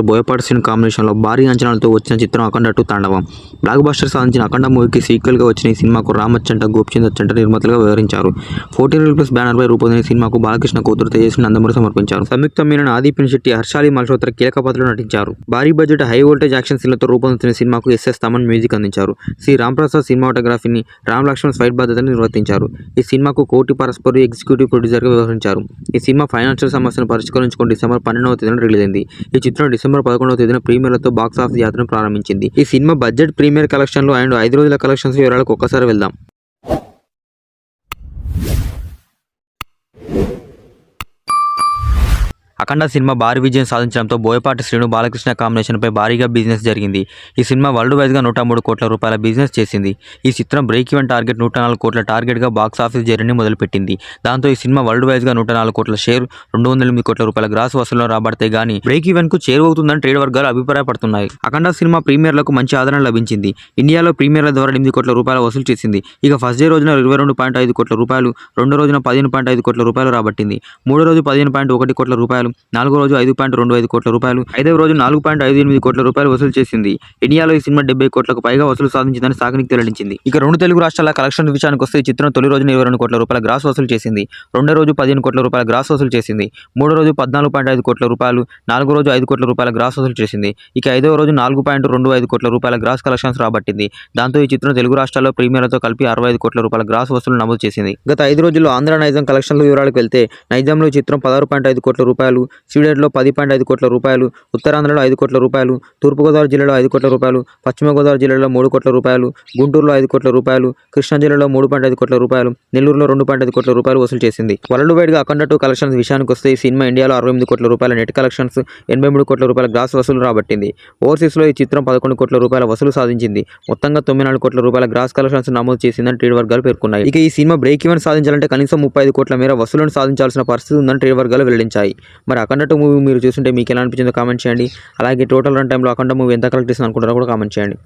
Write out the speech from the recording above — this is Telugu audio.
బోయపాటి శ్రీను కాంబినేషన్లో భారీ అంచనాలతో వచ్చిన చిత్రం అఖండ 2 తాండవం. బ్లాక్ బస్టర్ సాధించిన అఖండ మూవీకి సీక్వెల్గా వచ్చిన ఈ సినిమాకు రామచ్చంట, గోపిచంద్ అచ్చంట నిర్మాతలుగా వ్యవహరించారు. 14 బ్యానర్పై రూపొందిన సినిమాకు బాలకృష్ణ కూతురు తేజస్విని నందమూరి సమర్పించారు. సంయుక్త మీనన్, ఆది పినిశెట్టి, హర్షాలి మల్హోత్రా కీలక పాత్రలో నటించారు. భారీ బడ్జెట్ హై వోల్టేజ్ యాక్షన్ సీన్లతో రూపొందుతున్న సినిమాకు ఎస్ఎస్ తమన్ మ్యూజిక్ అందించారు. సి రాంప్రసాద్ సినిమాటోగ్రఫీని, రామ్ లక్ష్మణ్ ఫైట్ బాధ్యతను నిర్వర్తించారు. ఈ సినిమాకు కోటి పరస్పరి ఎగ్జిక్యూటివ్ ప్రొడ్యూసర్గా వ్యవహరించారు. ఈ సినిమా ఫైనాన్షియల్ సమస్యను పరిష్కరించుకొని డిసెంబర్ 12వ తేదీన రిలీజ్ అయింది. ఈ చిత్రం డిసెంబర్ 11వ తేదీన ప్రీమియర్లతో బాక్స్ ఆఫీస్ యాత్రను ప్రారంభించింది. ఈ సినిమా బడ్జెట్, ప్రీమియర్ కలెక్షన్లు అండ్ 5 రోజుల కలెక్షన్స్ వివరాలకు ఒక్కసారి వెళ్దాం. అఖండ సినిమా భారీ విజయం సాధించడంతో బోయపాటి శ్రీను, బాలకృష్ణ కాంబినేషన్పై భారీగా బిజినెస్ జరిగింది. ఈ సినిమా వరల్డ్ వైజ్గా 103 కోట్ల రూపాయల బిజినెస్ చేసింది. ఈ చిత్రం బ్రేక్ ఈవెన్ టార్గెట్ 104 కోట్ల టార్గెట్గా బాక్స్ ఆఫీస్ జర్నీ మొదలుపెట్టింది. దాంతో ఈ సినిమా వరల్డ్ వైజ్గా 104 కోట్ల షేర్, 208 కోట్ల రూపాయల గ్రాస్ వసూలను రాబడితే గానీ బ్రేక్ ఈవెన్కు చేరువవుతుందని ట్రేడ్ వర్గాలు అభిప్రాయపడుతున్నాయి. అఖండ సినిమా ప్రీమియర్లకు మంచి ఆదరణ లభించింది. ఇండియాలో ప్రీమియర్ల ద్వారా 8 కోట్ల రూపాయల వసూలు చేసింది. ఇక ఫస్ట్ డే రోజున 22.5 కోట్ల రూపాయలు, రెండో రోజున 15.5 కోట్ల రూపాయలు రాబట్టింది. మూడో రోజు 15.1 కోట్ల రూపాయలు, నాలుగో రోజు 5.25 కోట్ల రూపాయలు, ఐదవ రోజు 4.58 కోట్ల రూపాయలు వసూలు చేసింది. ఇండియాలో ఈ సినిమా 70 కోట్లకు పైగా వసూలు సాధించిందని సాకినికి వెల్లడించింది. ఇక 2 తెలుగు రాష్ట్రాల కలెక్షన్ విషయానికి వస్తే ఈ చిత్రం తొలి రోజున 22 కోట్ల రూపాయల గ్రాస్ వసూలు చేసింది. రెండో రోజు 15 కోట్ల రూపాయల గ్రాస్ వసూలు చేసింది. మూడో రోజు 14.5 కోట్ల రూపాయలు, నాలుగో రోజు 5 కోట్ల రూపాయల గ్రాస్ వసూలు చేసింది. ఇక ఐదవ రోజు 4.25 కోట్ల రూపాయల గ్రాస్ కలెక్షన్స్ రాబట్టింది. దాంతో ఈ చిత్రం తెలుగు రాష్ట్రాల్లో ప్రీమియర్లతో కలిపి 65 కోట్ల రూపాయల గ్రాస్ వసూలు నమోదు చేసింది. గత 5 రోజుల్లో ఆంధ్ర, నైజాం కలెక్షన్ల వివరాలకు వెళ్తే నైజాంలో ఈ చిత్రం 16.5 కోట్ల రూపాయలు, సీడెడ్లో 10.5 కోట్ల రూపాయలు, ఉత్తరాంధ్రలో 5 కోట్ల రూపాయలు, తూర్పుగోదావరి జిల్లాలో 5 కోట్ల రూపాయలు, పశ్చిమ గోదావరి జిల్లాలో 3 కోట్ల రూపాయలు, గుంటూరులో 5 కోట్ల రూపాయలు, కృష్ణా జిల్లాలో 3.5 కోట్ల రూపాయలు, నెల్లూరులో 2.5 కోట్ల రూపాయలు వసూలు చేసింది. వరల్డ్ వైడ్గా అఖండ 2 కలెక్షన్స్ విషయానికి వస్తే ఈ సినిమా ఇండియాలో 68 కోట్ల రూపాయల నెట్ కలెక్షన్స్, 83 కోట్ల రూపాయల గ్రాస్ వసూలు రాబట్టింది. ఓవర్సీస్లో ఈ చిత్రం 11 కోట్ల రూపాయల వసూలు సాధించింది. మొత్తంగా 94 కోట్ల రూపాయల గ్రాస్ కలెక్షన్స్ నమోదు చేసిందని ట్రేడ్ వర్గాలు పేర్కొన్నాయి. ఇక ఈ సినిమా బ్రేక్ ఈవెన్ సాధించాలంటే కనీసం 35 కోట్ల మేర వసూలను సాధించాల్సిన పరిస్థితి ఉందని ట్రేడ్ వర్గాలు వెల్లడించాయి. మరి అఖండ 2 మూవీ మీరు చూస్తుంటే మీకు ఎలా అనిపించిందో కామెంట్ చేయండి. అలాగే టోటల్ రన్ టైంలో అఖండ మూవీ ఎంత కలెక్ట్ చేసింది అనుకుంటారో కూడా కామెంట్ చేయండి.